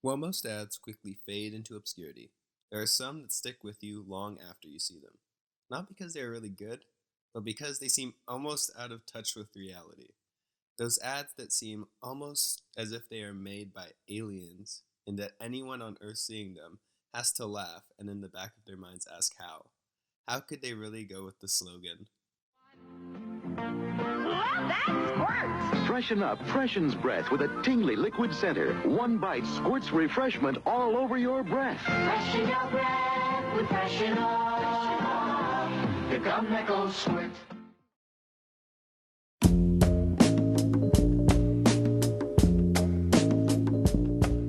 While most ads quickly fade into obscurity, there are some that stick with you long after you see them. Not because they are really good, but because they seem almost out of touch with reality. Those ads that seem almost as if they are made by aliens, and that anyone on Earth seeing them has to laugh and in the back of their minds ask how. How could they really go with the slogan? Love that squirt! Freshen Up freshens breath with a tingly liquid center. One bite squirts refreshment all over your breath. Freshen your breath with Freshen-Up. The gum that goes squirt.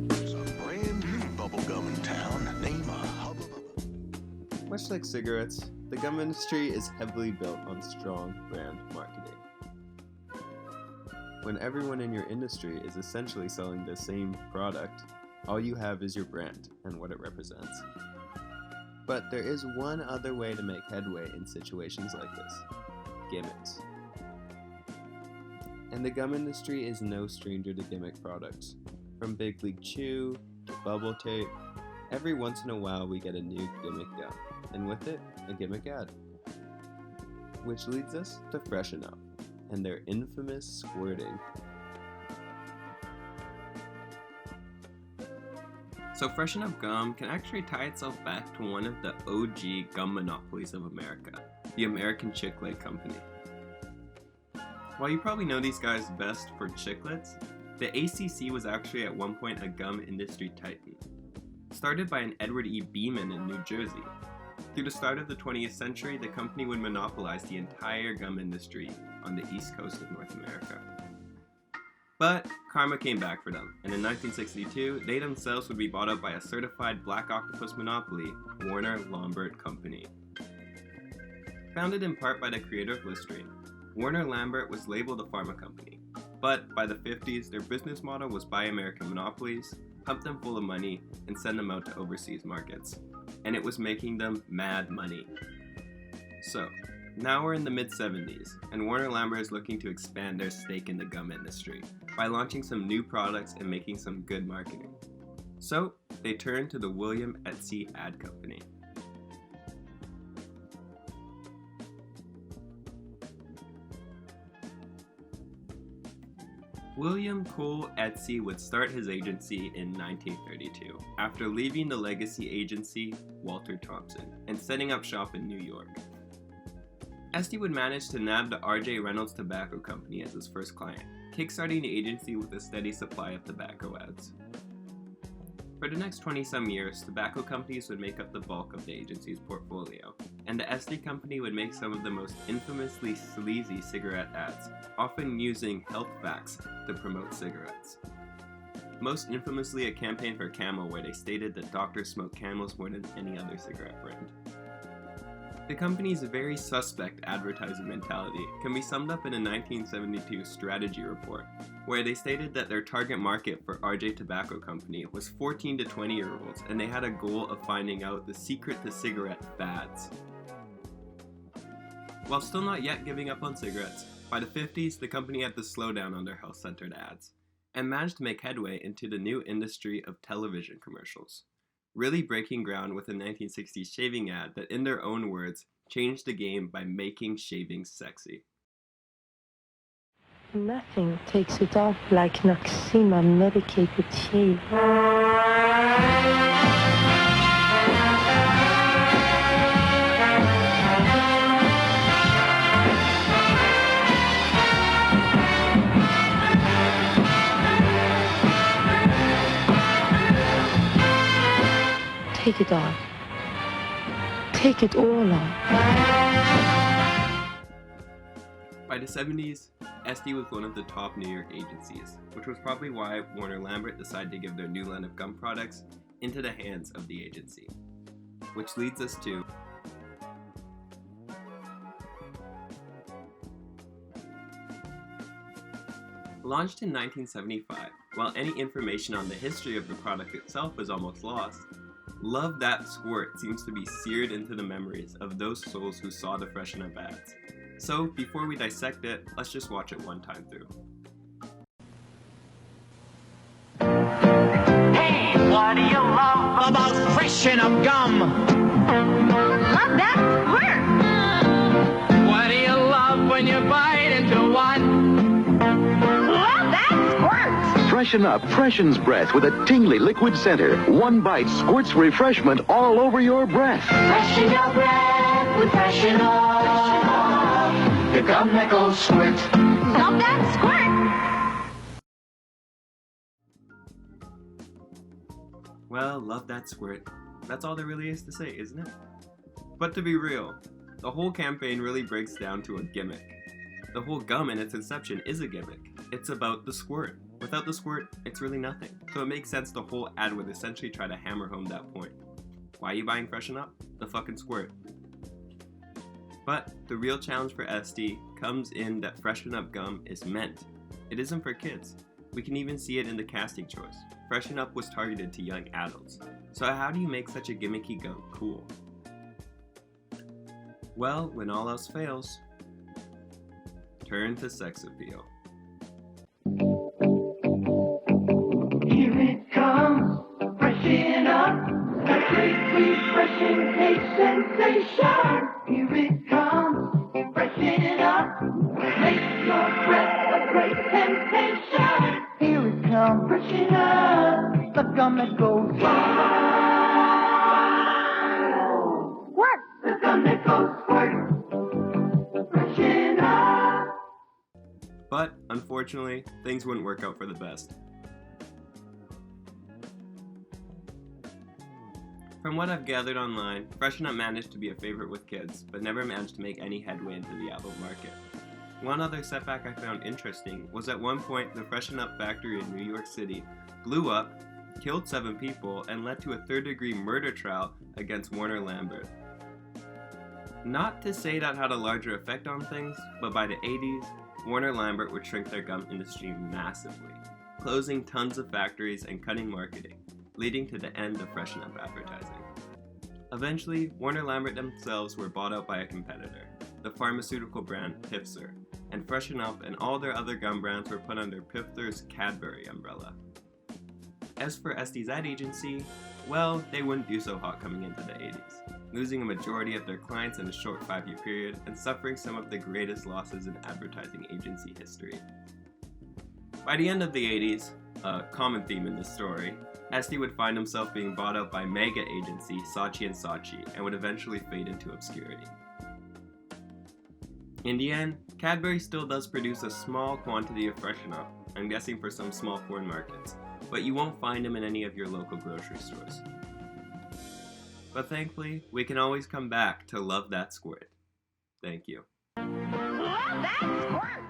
There's a brand new bubble gum in town. Name a Hubba Bubba. Much like cigarettes, the gum industry is heavily built on strong brand marketing. When everyone in your industry is essentially selling the same product, all you have is your brand and what it represents. But there is one other way to make headway in situations like this: gimmicks. And the gum industry is no stranger to gimmick products. From Big League Chew to bubble tape, every once in a while we get a new gimmick gum, and with it, a gimmick ad. Which leads us to Freshen Up and their infamous squirting. So Freshen-Up Gum can actually tie itself back to one of the OG gum monopolies of America, the American Chiclet Company. While you probably know these guys best for chiclets, the ACC was actually at one point a gum industry titan. Started by an Edward E. Beeman in New Jersey, through the start of the 20th century, the company would monopolize the entire gum industry on the east coast of North America. But karma came back for them, and in 1962, they themselves would be bought up by a certified black octopus monopoly, Warner Lambert Company. Founded in part by the creator of Listerine, Warner Lambert was labeled a pharma company, but by the 50s, their business model was buy American monopolies, pump them full of money, and send them out to overseas markets. And it was making them mad money. So, now we're in the mid-70s, and Warner Lambert is looking to expand their stake in the gum industry by launching some new products and making some good marketing. So, they turned to the William Etsy Ad Company. William Cole Etsy would start his agency in 1932, after leaving the legacy agency Walter Thompson and setting up shop in New York. Etsy would manage to nab the R.J. Reynolds Tobacco Company as his first client, kickstarting the agency with a steady supply of tobacco ads. For the next 20-some years, tobacco companies would make up the bulk of the agency's portfolio, and the Etsy company would make some of the most infamously sleazy cigarette ads, often using health facts to promote cigarettes. Most infamously a campaign for Camel where they stated that doctors smoke Camels more than any other cigarette brand. The company's very suspect advertising mentality can be summed up in a 1972 strategy report, where they stated that their target market for RJ Tobacco Company was 14 to 20-year-olds, and they had a goal of finding out the secret to cigarette fads. While still not yet giving up on cigarettes, by the 50s the company had to slow down on their health-centered ads, and managed to make headway into the new industry of television commercials, really breaking ground with a 1960s shaving ad that, in their own words, changed the game by making shaving sexy. Nothing takes it off like Noxema medicated shave. Take it off. Take it all off. By the 70s, Etsy was one of the top New York agencies, which was probably why Warner Lambert decided to give their new line of gum products into the hands of the agency. Which leads us to launched in 1975, while any information on the history of the product itself is almost lost, Love That Squirt seems to be seared into the memories of those souls who saw the Freshen-Up ads. So, before we dissect it, let's just watch it one time through. Hey! Freshen-Up Gum. Love that squirt. What do you love when you bite into one? Love that squirt. Freshen Up freshens breath with a tingly liquid center. One bite squirts refreshment all over your breath. Freshen your breath with Freshen-Up. The gum that goes squirt. Love that squirt. Well, love that squirt. That's all there really is to say, isn't it? But to be real, the whole campaign really breaks down to a gimmick. The whole gum in its inception is a gimmick. It's about the squirt. Without the squirt, it's really nothing. So it makes sense the whole ad would essentially try to hammer home that point. Why are you buying Freshen Up? The fucking squirt. But the real challenge for SD comes in that Freshen Up Gum is meant. It isn't for kids. We can even see it in the casting choice. Freshen Up was targeted to young adults. So how do you make such a gimmicky gum cool? Well, when all else fails, turn to sex appeal. Here it comes, freshen up, a great refreshing taste sensation. Here it comes, freshen up, make your breath a great temptation. Here it comes, freshen up, the gum that goes squirt. What? The gum that goes squirt. Freshen up. But, unfortunately, things wouldn't work out for the best. From what I've gathered online, Freshen Up managed to be a favorite with kids, but never managed to make any headway into the adult market. One other setback I found interesting was at one point the Freshen Up factory in New York City blew up, killed 7 people, and led to a third-degree murder trial against Warner Lambert. Not to say that had a larger effect on things, but by the 80s, Warner Lambert would shrink their gum industry massively, closing tons of factories and cutting marketing, leading to the end of Freshen Up advertising. Eventually, Warner Lambert themselves were bought out by a competitor, the pharmaceutical brand Pfizer, and Freshen Up and all their other gum brands were put under Pfizer's Cadbury umbrella. As for SD's ad agency, well, they wouldn't do so hot coming into the 80s, losing a majority of their clients in a short 5-year period and suffering some of the greatest losses in advertising agency history. By the end of the 80s, a common theme in this story, SD would find himself being bought out by mega agency Saatchi & Saatchi and would eventually fade into obscurity. In the end, Cadbury still does produce a small quantity of Freshen Up, I'm guessing for some small foreign markets, but you won't find them in any of your local grocery stores. But thankfully, we can always come back to love that squirt. Thank you. Love that squirt.